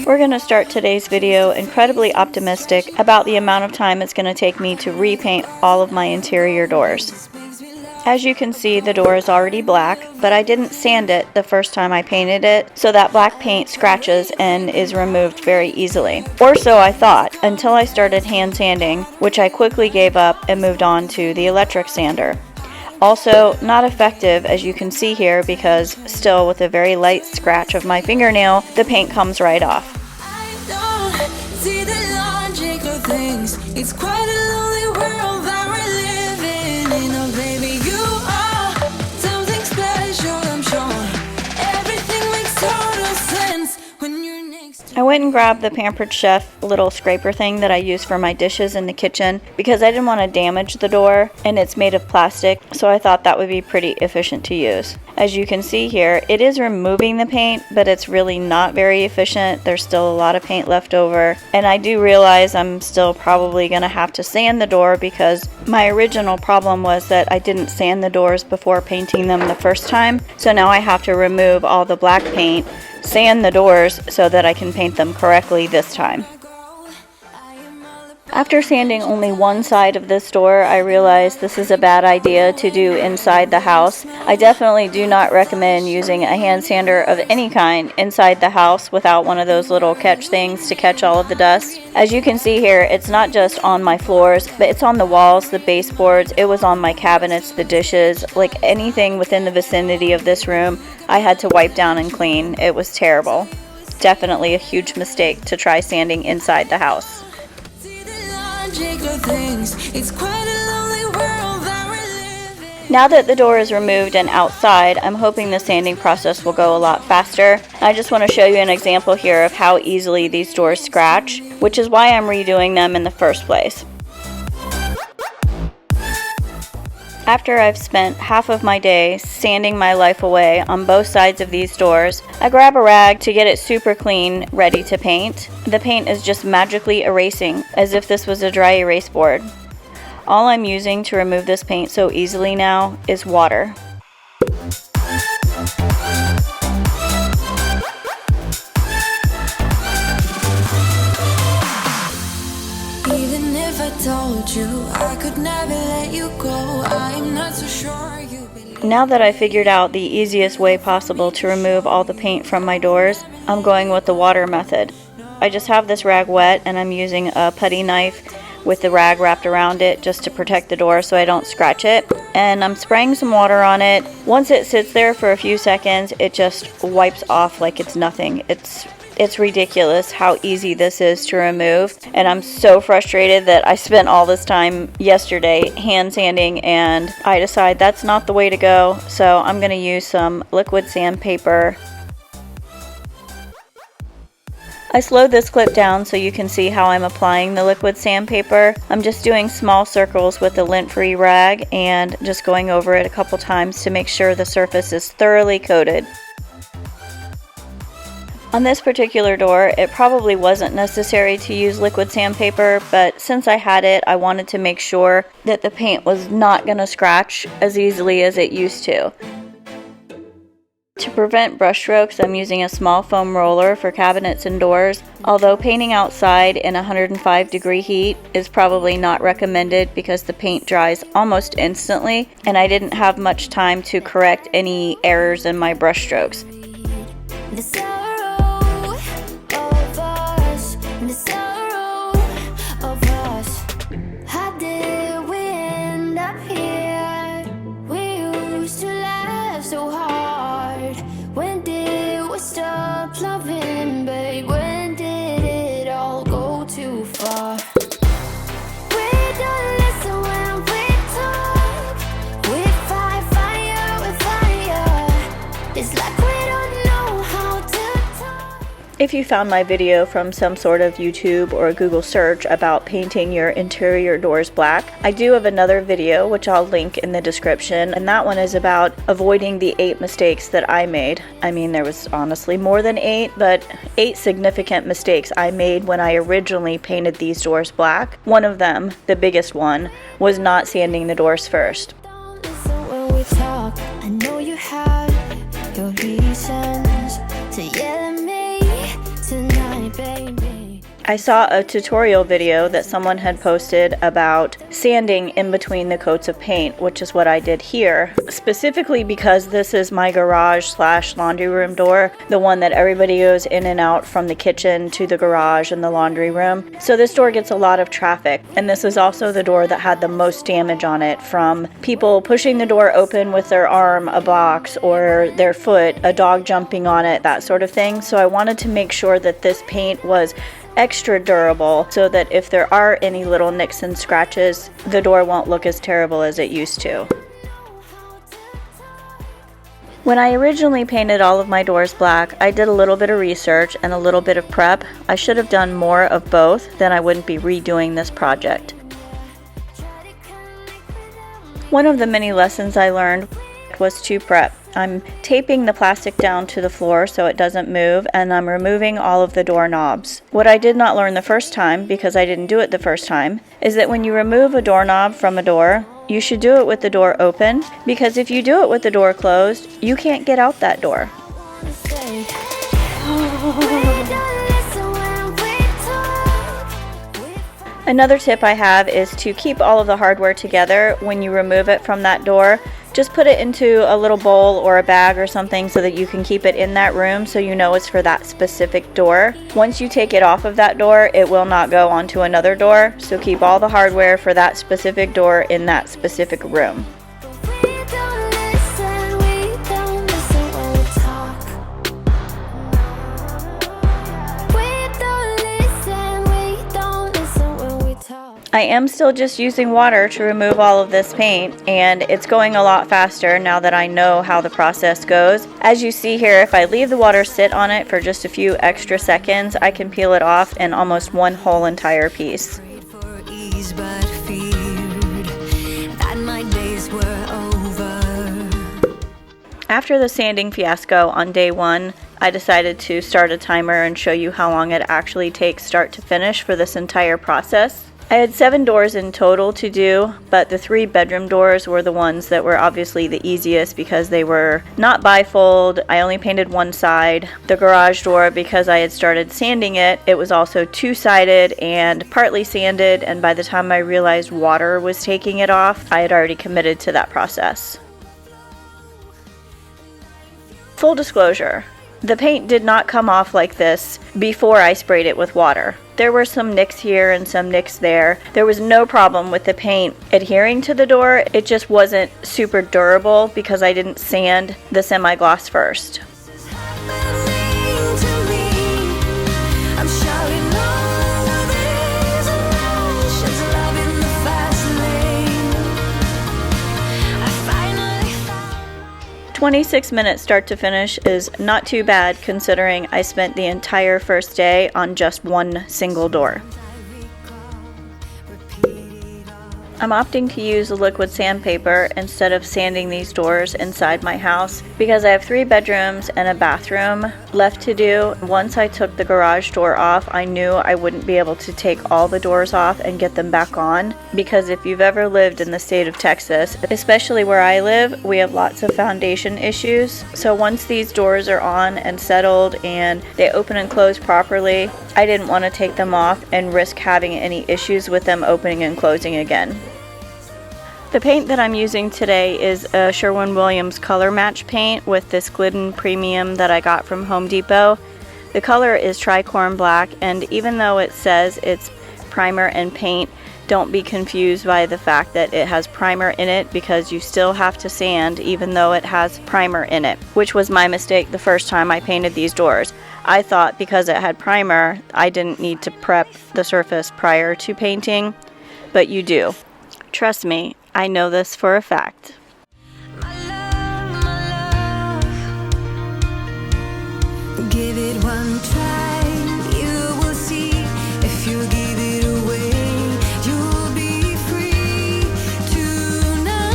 We're going to start today's video incredibly optimistic about the amount of time it's going to take me to repaint all of my interior doors. As you can see, the door is already black, but I didn't sand it the first time I painted it, so that black paint scratches and is removed very easily. Or so I thought, until I started hand sanding, which I quickly gave up and moved on to the electric sander. Also, not effective, as you can see here, because still with a very light scratch of my fingernail, the paint comes right off. I don't see the logic of things. It's quite a lonely world that we're living in. Oh baby, you are something special, I'm sure. Everything makes total sense when you're next to I went and grabbed the Pampered Chef little scraper thing that I use for my dishes in the kitchen because I didn't want to damage the door, and it's made of plastic, so I thought that would be pretty efficient to use. As you can see here, it is removing the paint, but it's really not very efficient. There's still a lot of paint left over, and I do realize I'm still probably going to have to sand the door because my original problem was that I didn't sand the doors before painting them the first time, so now I have to remove all the black paint, sand the doors so that I can paint them correctly this time. After sanding only one side of this door, I realized this is a bad idea to do inside the house. I definitely do not recommend using a hand sander of any kind inside the house without one of those little catch things to catch all of the dust. As you can see here, it's not just on my floors, but it's on the walls, the baseboards, it was on my cabinets, the dishes, like anything within the vicinity of this room, I had to wipe down and clean. It was terrible. Definitely a huge mistake to try sanding inside the house. Now that the door is removed and outside, I'm hoping the sanding process will go a lot faster. I just want to show you an example here of how easily these doors scratch, which is why I'm redoing them in the first place. After I've spent half of my day sanding my life away on both sides of these doors, I grab a rag to get it super clean, ready to paint. The paint is just magically erasing, as if this was a dry erase board. All I'm using to remove this paint so easily now is water. Even if I told you I could never let you go, I'm not so sure you believe. Now that I figured out the easiest way possible to remove all the paint from my doors, I'm going with the water method. I just have this rag wet and I'm using a putty knife with the rag wrapped around it just to protect the door so I don't scratch it. And I'm spraying some water on it. Once it sits there for a few seconds, it just wipes off like it's nothing. It's ridiculous how easy this is to remove, and I'm so frustrated that I spent all this time yesterday hand sanding, and I decide that's not the way to go, so I'm going to use some liquid sandpaper. I slowed this clip down so you can see how I'm applying the liquid sandpaper. I'm just doing small circles with the lint-free rag and just going over it a couple times to make sure the surface is thoroughly coated. On this particular door, it probably wasn't necessary to use liquid sandpaper, but since I had it, I wanted to make sure that the paint was not going to scratch as easily as it used to. To prevent brush strokes, I'm using a small foam roller for cabinets and doors. Although painting outside in 105-degree heat is probably not recommended because the paint dries almost instantly, and I didn't have much time to correct any errors in my brush strokes. If you found my video from some sort of YouTube or Google search about painting your interior doors black, I do have another video which I'll link in the description, and that one is about avoiding the 8 mistakes that I made. I mean, there was honestly more than 8, but 8 significant mistakes I made when I originally painted these doors black. One of them, the biggest one, was not sanding the doors first. I know you have your reasons to yell at me tonight, I saw a tutorial video that someone had posted about sanding in between the coats of paint, which is what I did here, specifically because this is my garage / laundry room door, the one that everybody goes in and out from the kitchen to the garage and the laundry room. So this door gets a lot of traffic, and this is also the door that had the most damage on it, from people pushing the door open with their arm, a box, or their foot, a dog jumping on it, that sort of thing. So I wanted to make sure that this paint was extra durable so that if there are any little nicks and scratches, the door won't look as terrible as it used to. When I originally painted all of my doors black, I did a little bit of research and a little bit of prep. I should have done more of both, then I wouldn't be redoing this project. One of the many lessons I learned was to prep. I'm taping the plastic down to the floor so it doesn't move, and I'm removing all of the doorknobs. What I did not learn the first time, because I didn't do it the first time, is that when you remove a doorknob from a door, you should do it with the door open, because if you do it with the door closed, you can't get out that door. Another tip I have is to keep all of the hardware together when you remove it from that door. Just put it into a little bowl or a bag or something so that you can keep it in that room so you know it's for that specific door. Once you take it off of that door, it will not go onto another door, so keep all the hardware for that specific door in that specific room. I am still just using water to remove all of this paint, and it's going a lot faster now that I know how the process goes. As you see here, if I leave the water sit on it for just a few extra seconds, I can peel it off in almost one whole entire piece. After the sanding fiasco on day one, I decided to start a timer and show you how long it actually takes start to finish for this entire process. I had 7 doors in total to do, but the 3 bedroom doors were the ones that were obviously the easiest because they were not bifold. I only painted one side. The garage door, because I had started sanding it, it was also two-sided and partly sanded, and by the time I realized water was taking it off, I had already committed to that process. Full disclosure, the paint did not come off like this before I sprayed it with water. There were some nicks here and some nicks there. There was no problem with the paint adhering to the door. It just wasn't super durable because I didn't sand the semi-gloss first. I'm 26 minutes start to finish is not too bad considering I spent the entire first day on just one single door. I'm opting to use liquid sandpaper instead of sanding these doors inside my house because I have 3 bedrooms and a bathroom left to do. Once I took the garage door off, I knew I wouldn't be able to take all the doors off and get them back on, because if you've ever lived in the state of Texas, especially where I live, we have lots of foundation issues. So once these doors are on and settled and they open and close properly, I didn't want to take them off and risk having any issues with them opening and closing again. The paint that I'm using today is a Sherwin-Williams color match paint with this Glidden premium that I got from Home Depot. The color is Tricorn black, and even though it says it's primer and paint, don't be confused by the fact that it has primer in it, because you still have to sand even though it has primer in it, which was my mistake the first time I painted these doors. I thought because it had primer, I didn't need to prep the surface prior to painting, but you do. Trust me, I know this for a fact. Give it one try, you will see. If you give it away, you'll be free tonight.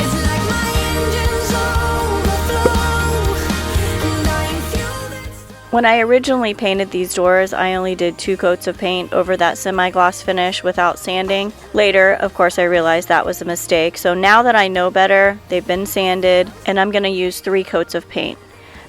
It's like my engines overflow, and I ain't fueled it. When I originally painted these doors, I only did 2 coats of paint over that semi-gloss finish without sanding. Later, of course, I realized that was a mistake. So now that I know better, they've been sanded, and I'm going to use 3 coats of paint.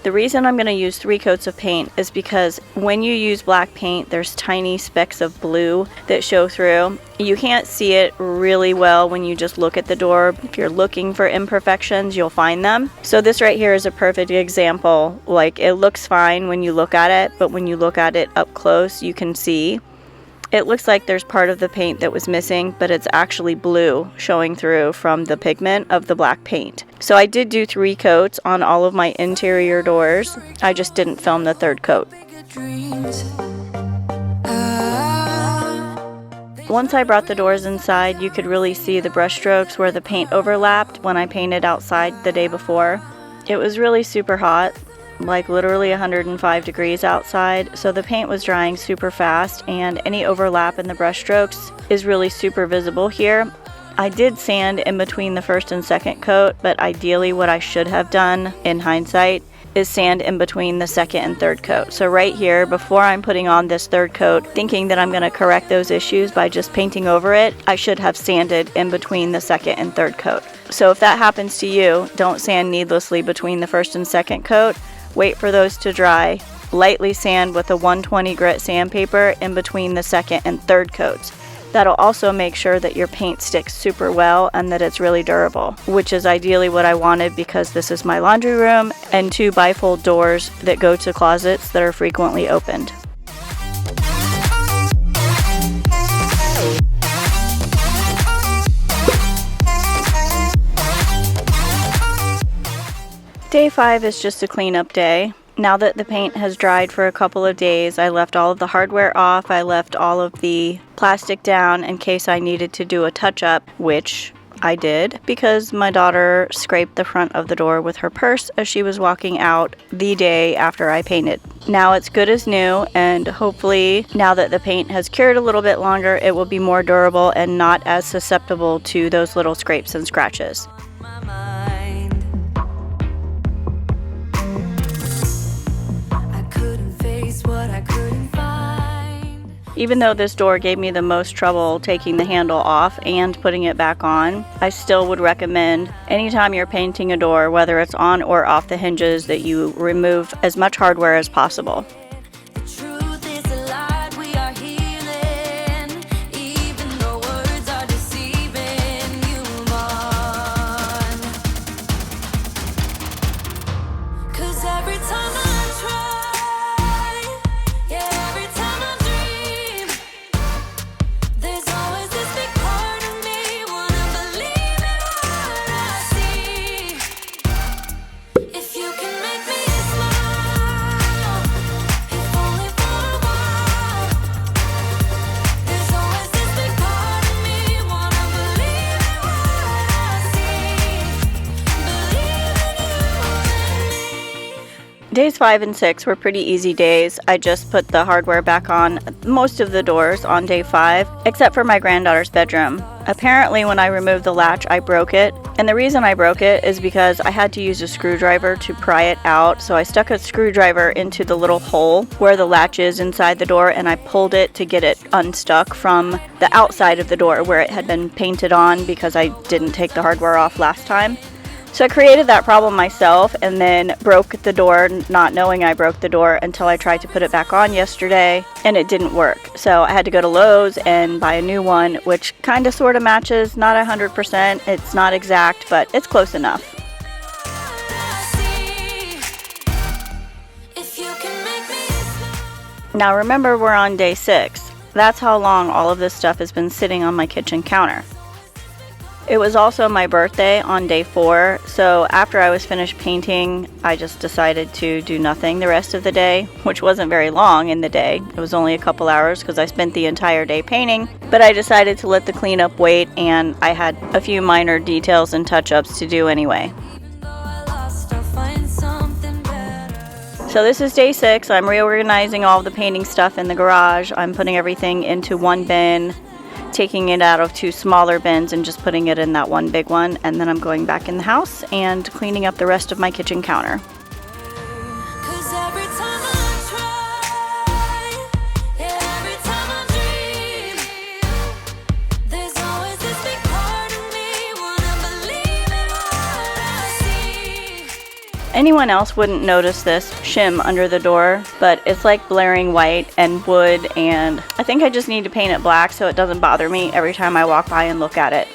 The reason I'm going to use 3 coats of paint is because when you use black paint, there's tiny specks of blue that show through. You can't see it really well when you just look at the door. If you're looking for imperfections, you'll find them. So this right here is a perfect example. Like, it looks fine when you look at it, but when you look at it up close, you can see. It looks like there's part of the paint that was missing, but it's actually blue showing through from the pigment of the black paint. So I did do 3 coats on all of my interior doors. I just didn't film the 3rd coat. Once I brought the doors inside, you could really see the brush strokes where the paint overlapped when I painted outside the day before. It was really super hot, like literally 105 degrees outside, so the paint was drying super fast, and any overlap in the brush strokes is really super visible here. I did sand in between the 1st and 2nd coat, but ideally what I should have done in hindsight is sand in between the 2nd and 3rd coat. So right here, before I'm putting on this 3rd coat, thinking that I'm going to correct those issues by just painting over it, I should have sanded in between the 2nd and 3rd coat. So if that happens to you, don't sand needlessly between the 1st and 2nd coat. Wait for those to dry. Lightly sand with a 120 grit sandpaper in between the 2nd and 3rd coats. That'll also make sure that your paint sticks super well and that it's really durable, which is ideally what I wanted because this is my laundry room and 2 bifold doors that go to closets that are frequently opened. Day 5 is just a cleanup day. Now that the paint has dried for a couple of days, I left all of the hardware off. I left all of the plastic down in case I needed to do a touch-up, which I did because my daughter scraped the front of the door with her purse as she was walking out the day after I painted. Now it's good as new, and hopefully now that the paint has cured a little bit longer, it will be more durable and not as susceptible to those little scrapes and scratches. Even though this door gave me the most trouble taking the handle off and putting it back on, I still would recommend anytime you're painting a door, whether it's on or off the hinges, that you remove as much hardware as possible. Days 5 and 6 were pretty easy days. I just put the hardware back on most of the doors on day 5, except for my granddaughter's bedroom. Apparently when I removed the latch, I broke it. And the reason I broke it is because I had to use a screwdriver to pry it out. So I stuck a screwdriver into the little hole where the latch is inside the door, and I pulled it to get it unstuck from the outside of the door where it had been painted on because I didn't take the hardware off last time. So I created that problem myself and then broke the door, not knowing I broke the door until I tried to put it back on yesterday, and it didn't work. So I had to go to Lowe's and buy a new one, which kind of sort of matches, not 100%, it's not exact, but it's close enough. Now remember, we're on day 6. That's how long all of this stuff has been sitting on my kitchen counter. It was also my birthday on day 4, so after I was finished painting, I just decided to do nothing the rest of the day, which wasn't very long in the day. It was only a couple hours because I spent the entire day painting, but I decided to let the cleanup wait, and I had a few minor details and touch-ups to do anyway. So this is day 6. I'm reorganizing all of the painting stuff in the garage. I'm putting everything into one bin, taking it out of 2 smaller bins and just putting it in that one big one, and then I'm going back in the house and cleaning up the rest of my kitchen counter. 'Cause every time I Anyone else wouldn't notice this shim under the door, but it's like blaring white and wood, and I think I just need to paint it black so it doesn't bother me every time I walk by and look at it.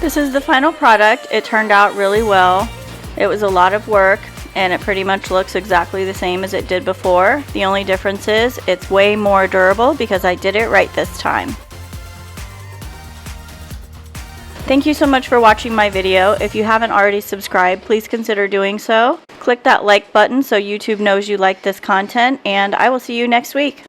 This is the final product. It turned out really well. It was a lot of work, and it pretty much looks exactly the same as it did before. The only difference is it's way more durable because I did it right this time. Thank you so much for watching my video. If you haven't already subscribed, please consider doing so. Click that like button so YouTube knows you like this content, and I will see you next week.